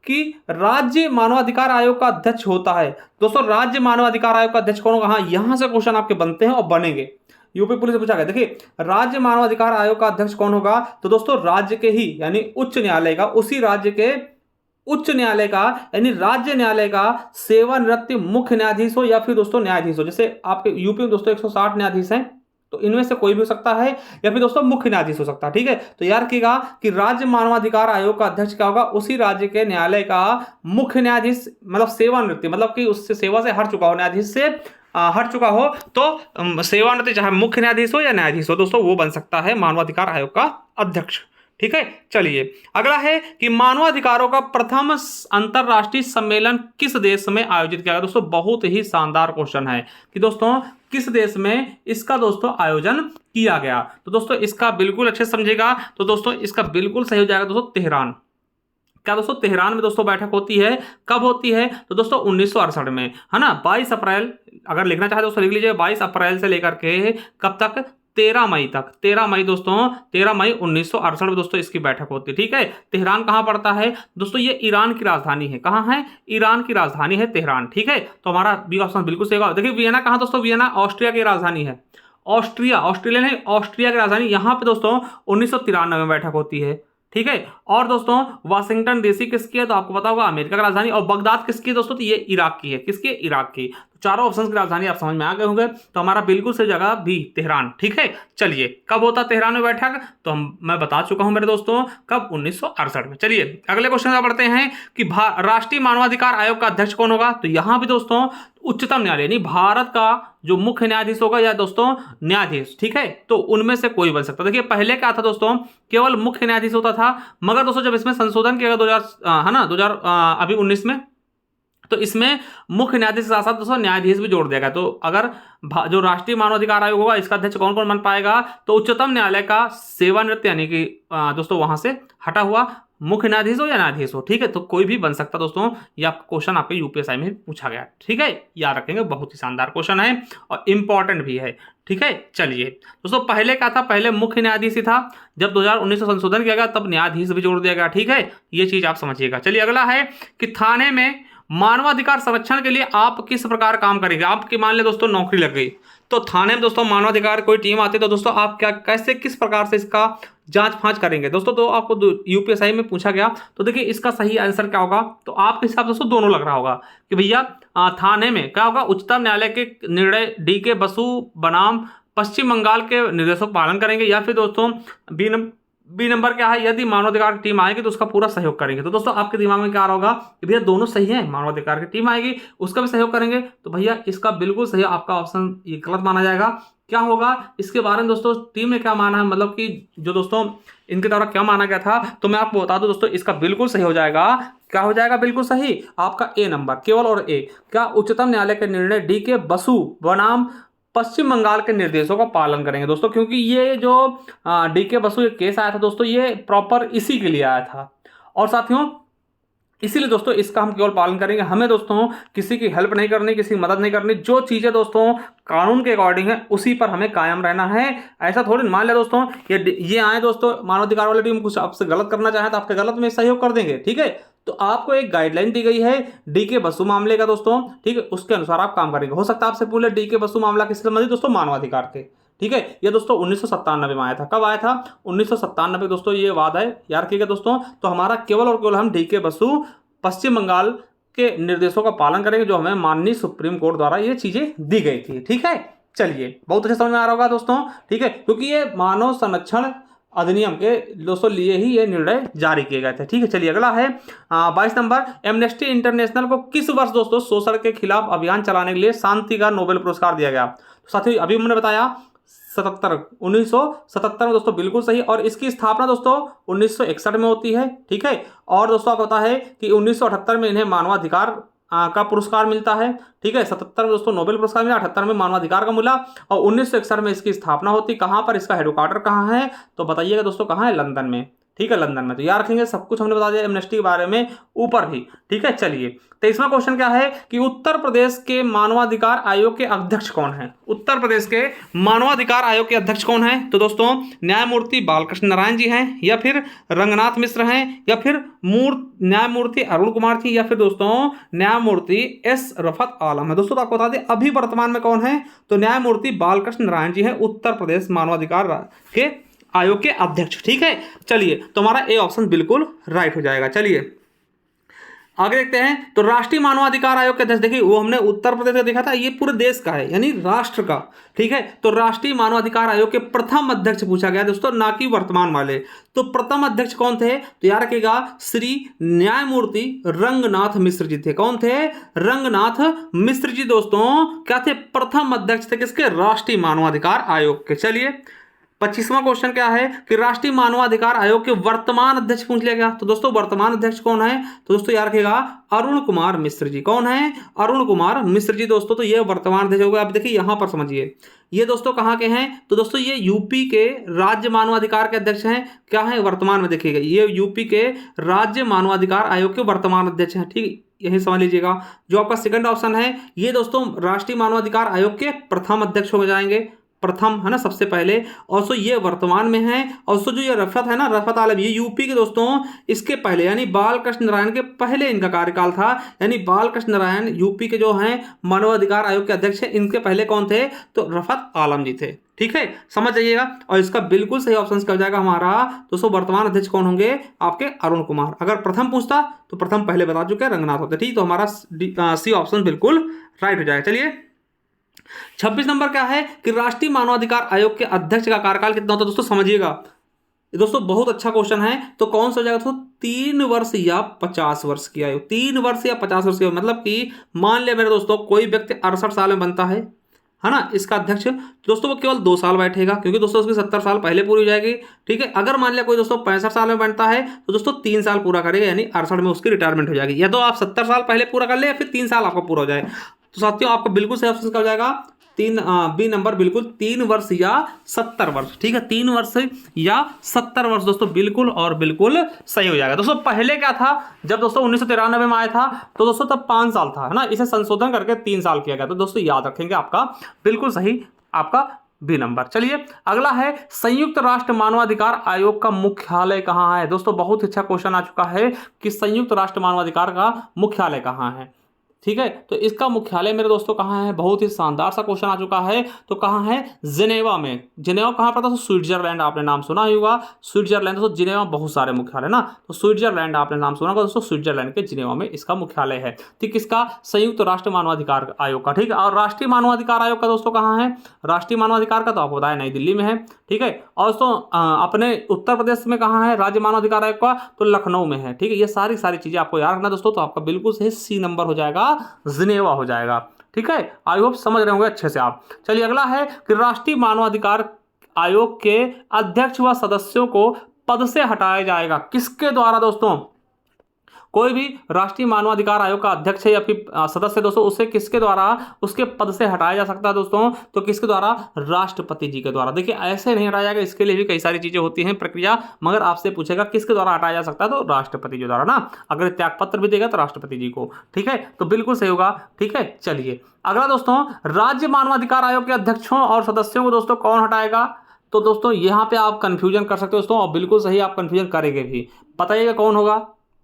कि राज्य मानवाधिकार आयोग का अध्यक्ष होता है। दोस्तों राज्य मानवाधिकार आयोग का अध्यक्ष कौन होगा, हाँ यहां से क्वेश्चन आपके बनते हैं और बनेंगे, यूपी पुलिस से पूछा गया। देखिए राज्य मानवाधिकार आयोग का अध्यक्ष कौन होगा, तो दोस्तों राज्य के ही यानी उच्च न्यायालय का, उसी राज्य के उच्च न्यायालय का यानी राज्य न्यायालय का सेवानिवृत्त मुख्य न्यायाधीश हो या फिर दोस्तों न्यायाधीश हो। जैसे आपके यूपी में दोस्तों 160 न्यायाधीश हैं, तो इनमें से कोई भी हो सकता है या फिर दोस्तों मुख्य न्यायाधीश हो सकता है, ठीक है। तो याद रखिएगा कि राज्य मानवाधिकार आयोग का अध्यक्ष क्या होगा, उसी राज्य के न्यायालय का मुख्य न्यायाधीश, मतलब सेवानिवृत्ति, मतलब कि उससे सेवा से हट चुका हो, न्यायाधीश से हट चुका हो, तो सेवानिवृत्ति चाहे मुख्य न्यायाधीश हो या न्यायाधीश हो दोस्तों, वो बन सकता है मानवाधिकार आयोग का अध्यक्ष, ठीक है। चलिए अगला है कि मानवाधिकारों का प्रथम अंतरराष्ट्रीय सम्मेलन किस देश में आयोजित किया गया। दोस्तों बहुत ही शानदार क्वेश्चन है कि दोस्तों किस देश में इसका दोस्तों आयोजन किया गया। तो दोस्तों इसका बिल्कुल अच्छे से समझेगा, तो दोस्तों इसका बिल्कुल सही हो जाएगा दोस्तों तेहरान। क्या दोस्तों, तेहरान में दोस्तों बैठक होती है। कब होती है, तो दोस्तों 1968 में, है ना। 22 अप्रैल, अगर लिखना चाहे दोस्तों लिख लीजिए, 22 अप्रैल से लेकर के कब तक, 13 मई तक। 13 मई दोस्तों, 13 मई 1968 में दोस्तों इसकी बैठक होती है, ठीक है। तेहरान कहाँ पड़ता है दोस्तों, ये ईरान की राजधानी है। कहाँ है, ईरान की राजधानी है तेहरान, ठीक है। तो हमारा बी ऑप्शन बिल्कुल सही होगा। देखिए वियना कहाँ दोस्तों, वियना ऑस्ट्रिया की राजधानी है। ऑस्ट्रिया, ऑस्ट्रेलिया नहीं, ऑस्ट्रिया की राजधानी। यहाँ पे दोस्तों 1993 में बैठक होती है, ठीक है। और दोस्तों वाशिंगटन डीसी किसकी है, तो आपको पता होगा अमेरिका की राजधानी। और बगदाद किसकी है दोस्तों, तो ये इराक की है। किसकी, इराक की। चारों ऑप्शन की राजधानी आप समझ में आ गए होंगे। तो हमारा बिल्कुल सही जगह बी तेहरान। ठीक है, चलिए कब होता तेहरान में बैठक, तो मैं बता चुका हूं मेरे दोस्तों, कब 1968 में। चलिए अगले क्वेश्चन में बढ़ते हैं कि राष्ट्रीय मानवाधिकार आयोग का अध्यक्ष कौन होगा। तो यहां भी दोस्तों उच्चतम न्यायालय यानी भारत का जो मुख्य न्यायाधीश होगा या दोस्तों न्यायाधीश, ठीक है, तो उनमें से कोई बन सकता है। देखिए पहले क्या था दोस्तों, केवल मुख्य न्यायाधीश होता था, मगर दोस्तों जब इसमें संशोधन किया गया 2000 है ना 2019 में, तो इसमें मुख्य न्यायाधीश के साथ साथ दोस्तों न्यायाधीश भी जोड़ दिया गया। तो अगर जो राष्ट्रीय मानवाधिकार आयोग होगा इसका अध्यक्ष कौन कौन बन पाएगा, तो उच्चतम न्यायालय का सेवानिवृत्त यानी कि दोस्तों वहां से हटा हुआ मुख्य न्यायाधीश हो या न्यायाधीश हो, ठीक है, तो कोई भी बन सकता दोस्तों। ये क्वेश्चन आपके यूपीएसआई में पूछा गया, ठीक है, याद रखेंगे, बहुत ही शानदार क्वेश्चन है और इंपॉर्टेंट भी है। ठीक है, चलिए दोस्तों पहले क्या था, पहले मुख्य न्यायाधीश ही था, जब 2019 में संशोधन किया गया तब न्यायाधीश भी जोड़ दिया गया। ठीक है, ये चीज आप समझिएगा। चलिए अगला है कि थाने में मानवाधिकार संरक्षण के लिए आप किस प्रकार काम करेंगे। आपकी मान ले दोस्तों नौकरी लग गई, तो थाने में दोस्तों मानवाधिकार कोई टीम आती है, तो दोस्तों आप क्या कैसे किस प्रकार से इसका जांच फांच करेंगे दोस्तों। तो आपको यूपीएसआई में पूछा गया, तो देखिए इसका सही आंसर क्या होगा, तो आपके हिसाब से दोस्तों दोनों लग रहा होगा कि भैया थाने में क्या होगा, उच्चतम न्यायालय के निर्णय DK बसु बनाम पश्चिम बंगाल के निर्देशों का पालन करेंगे, या फिर दोस्तों बी नंबर क्या है, यदि मानवाधिकार की टीम आएगी तो उसका पूरा सहयोग करेंगे। तो दोस्तों आपके दिमाग में क्या आ रहा होगा कि भैया दोनों सही है, मानवाधिकार की टीम आएगी उसका भी सहयोग करेंगे, तो भैया इसका बिल्कुल सही आपका ऑप्शन ये गलत माना जाएगा। क्या होगा इसके बारे में दोस्तों, टीम ने क्या माना है, मतलब कि जो दोस्तों इनके द्वारा क्या माना गया था, तो मैं आपको बता दूं दोस्तों, इसका बिल्कुल सही हो जाएगा। क्या हो जाएगा बिल्कुल सही, आपका ए नंबर, केवल और ए, क्या उच्चतम न्यायालय के निर्णय DK बसु बनाम पश्चिम बंगाल के निर्देशों का पालन करेंगे दोस्तों, क्योंकि ये जो DK बसु ये केस आया था दोस्तों, ये प्रॉपर इसी के लिए आया था। और साथियों इसीलिए दोस्तों इसका हम केवल पालन करेंगे, हमें दोस्तों किसी की हेल्प नहीं करनी, किसी की मदद नहीं करनी, जो चीज़ें दोस्तों कानून के अकॉर्डिंग है उसी पर हमें कायम रहना है। ऐसा थोड़ी मान लिया दोस्तों ये आए दोस्तों मानवाधिकार वाली टीम कुछ आपसे गलत करना चाहे तो आपके गलत में सहयोग कर देंगे। ठीक है, तो आपको एक गाइडलाइन दी गई है DK बसु मामले का दोस्तों, ठीक है, उसके अनुसार आप काम करेंगे। हो सकता है आपसे पूछे DK बसु मामला किससे संबंधित दोस्तों, मानवाधिकार के। ठीक है, ये दोस्तों 1997 में आया था। कब आया था, 1997 दोस्तों, ये वादा है यार, ठीक है दोस्तों। तो हमारा केवल और केवल हम DK बसु पश्चिम बंगाल के निर्देशों का पालन करेंगे, जो हमें माननीय सुप्रीम कोर्ट द्वारा ये चीजें दी गई थी। ठीक है, चलिए बहुत अच्छा समझ में आ रहा होगा दोस्तों। ठीक है, क्योंकि ये मानव संरक्षण अधिनियम के दोस्तों लिए ही ये निर्णय जारी किए गए थे। ठीक है, चलिए अगला है 22 नंबर, एमनेस्टी इंटरनेशनल को किस वर्ष दोस्तों शोषण के खिलाफ अभियान चलाने के लिए शांति का नोबेल पुरस्कार दिया गया। तो साथियों अभी मैंने बताया 1977 में दोस्तों, बिल्कुल सही। और इसकी स्थापना दोस्तों 1961 में होती है। ठीक है, और दोस्तों आपको पता है कि 1978 में इन्हें मानवाधिकार का पुरस्कार मिलता है। ठीक है, 77 में दोस्तों नोबेल पुरस्कार मिला, 78 में मानवाधिकार का मिला, और 1961 में इसकी स्थापना होती। कहाँ पर, इसका हेडक्वार्टर कहाँ है, तो बताइएगा दोस्तों कहाँ है, लंदन में। ठीक है, लंदन में। तो याद रखेंगे, सब कुछ हमने बता दिया एमनेस्टी के बारे में ऊपर भी। ठीक है, चलिए 23वां क्वेश्चन क्या है कि उत्तर प्रदेश के मानवाधिकार आयोग के अध्यक्ष कौन है। उत्तर प्रदेश के मानवाधिकार आयोग के अध्यक्ष कौन है, तो दोस्तों न्यायमूर्ति बालकृष्ण नारायण जी हैं, या फिर रंगनाथ मिश्र हैं, या फिर न्यायमूर्ति अरुण कुमार थी, या फिर दोस्तों न्यायमूर्ति S रफत आलम है। दोस्तों तो आपको बता दें अभी वर्तमान में कौन है, तो न्यायमूर्ति बालकृष्ण नारायण जी हैं, उत्तर प्रदेश मानवाधिकार के आयोग के अध्यक्ष। ठीक है, चलिए तो हमारा ए ऑप्शन बिल्कुल राइट हो जाएगा। चलिए आगे देखते हैं, तो राष्ट्रीय मानवाधिकार आयोग के अध्यक्ष, देखिए वो हमने उत्तर प्रदेश का देखा था, ये पूरे देश का है यानी राष्ट्र का। ठीक है, तो राष्ट्रीय मानवाधिकार आयोग के प्रथम अध्यक्ष पूछा गया दोस्तों, ना कि वर्तमान वाले। तो प्रथम अध्यक्ष कौन थे, तो याद रखिएगा श्री न्यायमूर्ति रंगनाथ मिश्र जी थे। कौन थे, रंगनाथ मिश्र जी दोस्तों क्या थे, प्रथम अध्यक्ष थे किसके, राष्ट्रीय मानवाधिकार आयोग के। चलिए 25वां क्वेश्चन क्या है कि राष्ट्रीय मानवाधिकार आयोग के वर्तमान अध्यक्ष पूछ लिया गया। तो दोस्तों वर्तमान अध्यक्ष कौन है, तो दोस्तों याद रखिएगा अरुण कुमार मिश्र जी। कौन है, अरुण कुमार मिश्र जी दोस्तों। तो ये वर्तमान अध्यक्ष होगा। अब देखिए यहां पर समझिए, ये दोस्तों कहाँ के हैं, तो दोस्तों ये यूपी के राज्य मानवाधिकार के अध्यक्ष हैं। क्या है, वर्तमान में देखिएगा ये यूपी के राज्य मानवाधिकार आयोग के वर्तमान अध्यक्ष हैं। ठीक, यही समझ लीजिएगा। जो आपका सेकंड ऑप्शन है ये दोस्तों राष्ट्रीय मानवाधिकार आयोग के प्रथम अध्यक्ष हो जाएंगे, प्रथम है ना, सबसे पहले। और सो ये वर्तमान में है। और सो जो ये रफत है ना, रफत आलम, ये यूपी के दोस्तों इसके पहले यानी बालकृष्ण नारायण के पहले इनका कार्यकाल था। यानी बालकृष्ण नारायण यूपी के जो हैं मानवाधिकार आयोग के अध्यक्ष हैं, इनके पहले कौन थे, तो रफत आलम जी थे। ठीक है, समझ जाइएगा। और इसका बिल्कुल सही ऑप्शन क्या हो जाएगा हमारा दोस्तों, वर्तमान अध्यक्ष कौन होंगे आपके, अरुण कुमार। अगर प्रथम पूछता तो प्रथम पहले बता चुके रंगनाथ होते, ठीक। तो हमारा सी ऑप्शन बिल्कुल राइट हो जाएगा। चलिए 26 नंबर क्या है कि राष्ट्रीय मानवाधिकार आयोग के अध्यक्ष का कार्यकाल कितना होता है दोस्तों, समझिएगा। ये दोस्तों बहुत अच्छा क्वेश्चन है। तो कौन सा हो जाएगा दोस्तों, 3 वर्ष या 50 वर्ष की आयु, 3 वर्ष या 50 वर्ष की आयु। मतलब कि मान लिया मेरे दोस्तों कोई व्यक्ति 68 साल में बनता है ना, इसका अध्यक्ष, तो दोस्तों वो केवल 2 साल बैठेगा, क्योंकि दोस्तों उसकी 70 साल पहले पूरी हो जाएगी, ठीक है। अगर मान लिया कोई दोस्तों 65 साल में बनता है तो दोस्तों 3 साल पूरा करेगा, यानी 68 में उसकी रिटायरमेंट हो जाएगी। या तो आप 70 साल पहले पूरा कर ले या फिर 3 साल आपका पूरा हो जाए। तो साथियों आपका बिल्कुल सही ऑप्शन क्या हो जाएगा, बी नंबर, बिल्कुल 3 वर्ष या 70 वर्ष, ठीक है। 3 वर्ष या 70 वर्ष दोस्तों बिल्कुल और बिल्कुल सही हो जाएगा। दोस्तों पहले क्या था, जब दोस्तों 1993 में आया था तो दोस्तों तब 5 साल था, है ना। इसे संशोधन करके 3 साल किया गया। तो दोस्तों याद रखेंगे, आपका बिल्कुल सही, आपका बी नंबर। चलिए अगला है, संयुक्त राष्ट्र मानवाधिकार आयोग का मुख्यालय कहाँ है। दोस्तों बहुत अच्छा क्वेश्चन आ चुका है कि संयुक्त राष्ट्र मानवाधिकार का मुख्यालय कहाँ है, ठीक है। तो इसका मुख्यालय मेरे दोस्तों कहाँ है, बहुत ही शानदार सा क्वेश्चन आ चुका है। तो कहाँ है, जिनेवा में। जिनेवा कहाँ पर था, तो स्विट्जरलैंड, आपने नाम सुना ही होगा स्विट्जरलैंड। दोस्तों जिनेवा बहुत सारे मुख्यालय ना, तो स्विट्जरलैंड आपने नाम सुना होगा दोस्तों, स्विट्जरलैंड के जिनेवा में इसका मुख्यालय है, ठीक। इसका संयुक्त राष्ट्र मानवाधिकार आयोग का, ठीक है। और राष्ट्रीय मानवाधिकार आयोग का दोस्तों कहाँ है, राष्ट्रीय मानवाधिकार का तो आपको बताया नई दिल्ली में है, ठीक है। और दोस्तों अपने उत्तर प्रदेश में कहाँ है राज्य मानवाधिकार आयोग का, तो लखनऊ में है, ठीक है। ये सारी चीजें आपको याद रखना दोस्तों। तो आपका बिल्कुल सही सी नंबर हो जाएगा, जिनेवा हो जाएगा, ठीक है। आई होप समझ रहे होंगे अच्छे से आप। चलिए अगला है कि राष्ट्रीय मानवाधिकार आयोग के अध्यक्ष व सदस्यों को पद से हटाया जाएगा, किसके द्वारा दोस्तों। कोई भी राष्ट्रीय मानवाधिकार आयोग का अध्यक्ष है या फिर सदस्य दोस्तों, उसे किसके द्वारा उसके पद से हटाया जा सकता है दोस्तों, तो किसके द्वारा, राष्ट्रपति जी के द्वारा। देखिए ऐसे नहीं हटाया जाएगा, इसके लिए भी कई सारी चीजें होती हैं प्रक्रिया, मगर आपसे पूछेगा किसके द्वारा हटाया जा सकता है, तो राष्ट्रपति जी द्वारा ना। अगर त्याग पत्र भी देगा तो राष्ट्रपति जी को, ठीक है। तो बिल्कुल सही होगा, ठीक है। चलिए अगला दोस्तों, राज्य मानवाधिकार आयोग के अध्यक्षों और सदस्यों को दोस्तों कौन हटाएगा। तो दोस्तों यहाँ पे आप कंफ्यूजन कर सकते हो दोस्तों, और बिल्कुल सही आप कंफ्यूजन करेंगे भी। बताइएगा कौन होगा,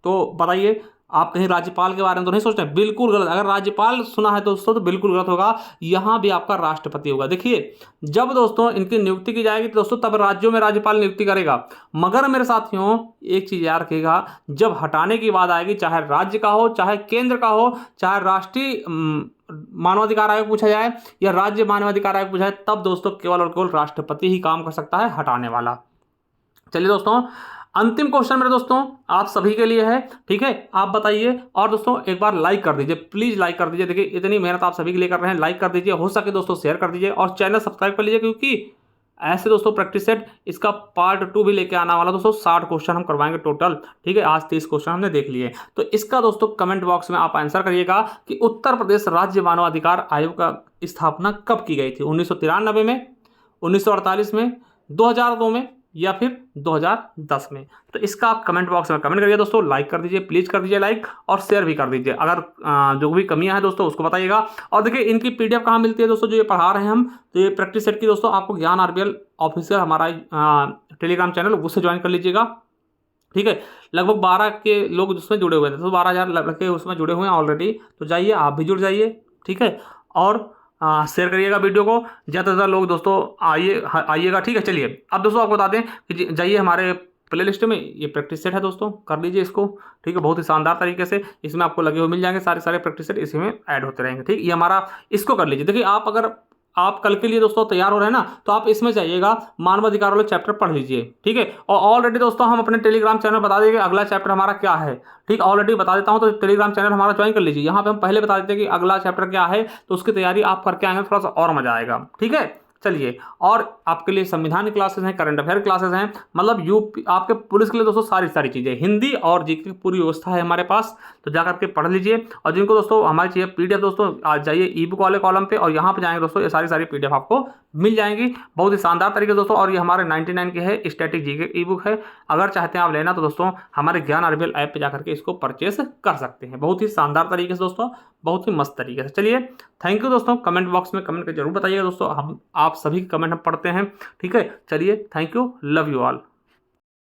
तो बताइए। आप कहीं राज्यपाल के बारे में तो नहीं सोचते, बिल्कुल गलत। अगर राज्यपाल सुना है दोस्तों तो बिल्कुल गलत होगा, यहाँ भी आपका राष्ट्रपति होगा। देखिए जब दोस्तों इनकी नियुक्ति की जाएगी तो दोस्तों तब राज्यों में राज्यपाल नियुक्ति करेगा, मगर मेरे साथियों एक चीज याद रखिएगा, जब हटाने की बात आएगी, चाहे राज्य का हो, चाहे केंद्र का हो, चाहे राष्ट्रीय मानवाधिकार आयोग पूछा जाए या राज्य मानवाधिकार आयोग पूछा जाए, तब दोस्तों केवल और केवल राष्ट्रपति ही काम कर सकता है हटाने वाला। चलिए दोस्तों अंतिम क्वेश्चन मेरे दोस्तों आप सभी के लिए है, ठीक है। आप बताइए, और दोस्तों एक बार लाइक कर दीजिए, प्लीज लाइक कर दीजिए। देखिए इतनी मेहनत आप सभी के लिए कर रहे हैं, लाइक कर दीजिए, हो सके दोस्तों शेयर कर दीजिए और चैनल सब्सक्राइब कर लीजिए, क्योंकि ऐसे दोस्तों प्रैक्टिस सेट इसका पार्ट 2 भी लेके आना वाला दोस्तों। 60 क्वेश्चन हम करवाएंगे टोटल, ठीक है। आज 30 क्वेश्चन हमने देख लिए। तो इसका दोस्तों कमेंट बॉक्स में आप आंसर करिएगा कि उत्तर प्रदेश राज्य मानवाधिकार आयोग का स्थापना कब की गई थी, 1993 में, 1948 में, 2002 में या फिर 2010 में। तो इसका आप कमेंट बॉक्स में कमेंट करिए दोस्तों, लाइक कर दीजिए, प्लीज कर दीजिए लाइक, और शेयर भी कर दीजिए। अगर जो भी कमियां हैं दोस्तों उसको बताइएगा। और देखिए इनकी पीडीएफ कहाँ मिलती है दोस्तों, जो ये पढ़ा रहे हैं हम, तो ये प्रैक्टिस सेट की दोस्तों आपको ज्ञान आरबीएल ऑफिशियल हमारा टेलीग्राम चैनल, उससे ज्वाइन कर लीजिएगा, ठीक है। लगभग 12 के लोग उसमें जुड़े हुए थे, तो 12,000 लड़के उसमें जुड़े हुए हैं ऑलरेडी। तो जाइए आप भी जुड़ जाइए, ठीक है। और शेयर करिएगा वीडियो को, ज़्यादा से ज़्यादा लोग दोस्तों आइएगा, ठीक है। चलिए अब दोस्तों आपको बता दें कि जाइए हमारे प्ले लिस्ट में ये प्रैक्टिस सेट है दोस्तों, कर लीजिए इसको, ठीक है। बहुत ही शानदार तरीके से इसमें आपको लगे हुए मिल जाएंगे, सारे प्रैक्टिस सेट इसी में ऐड होते रहेंगे, ठीक। ये हमारा, इसको कर लीजिए। देखिए आप अगर आप कल के लिए दोस्तों तैयार हो रहे हैं ना, तो आप इसमें जाइएगा, मानवाधिकार वाले चैप्टर पढ़ लीजिए, ठीक है। और ऑलरेडी दोस्तों हम अपने टेलीग्राम चैनल बता देंगे अगला चैप्टर हमारा क्या है, ठीक। ऑलरेडी बता देता हूं, तो टेलीग्राम चैनल हमारा ज्वाइन कर लीजिए। यहाँ पे हम पहले बता देते हैं कि अगला चैप्टर क्या है, तो उसकी तैयारी आप करके आएंगे, थोड़ा सा और मजा आएगा, ठीक है। चलिए, और आपके लिए संविधान की क्लासेस हैं, करंट अफेयर क्लासेस हैं, मतलब यूपी आपके पुलिस के लिए दोस्तों सारी चीज़ें, हिंदी और जीके की पूरी व्यवस्था है हमारे पास। तो जाकर के पढ़ लीजिए। और जिनको दोस्तों हमारी चाहिए पीडीएफ दोस्तों, आज जाइए ई बुक वाले कॉलम पे, और यहाँ पे जाएंगे दोस्तों, ये सारी पीडीएफ आपको मिल जाएंगी बहुत ही शानदार तरीके से दोस्तों। और ये हमारे 99 के है, स्टैटिक जीके ई बुक है। अगर चाहते हैं आप लेना तो दोस्तों हमारे ज्ञान आरबीएल ऐप पे जाकर के इसको परचेस कर सकते हैं, बहुत ही शानदार तरीके से दोस्तों, बहुत ही मस्त तरीके से। चलिए थैंक यू दोस्तों, कमेंट बॉक्स में कमेंट कर जरूर बताइएगा दोस्तों, हम आप सभी कमेंट हम पढ़ते हैं, ठीक है। चलिए thank you, love you all.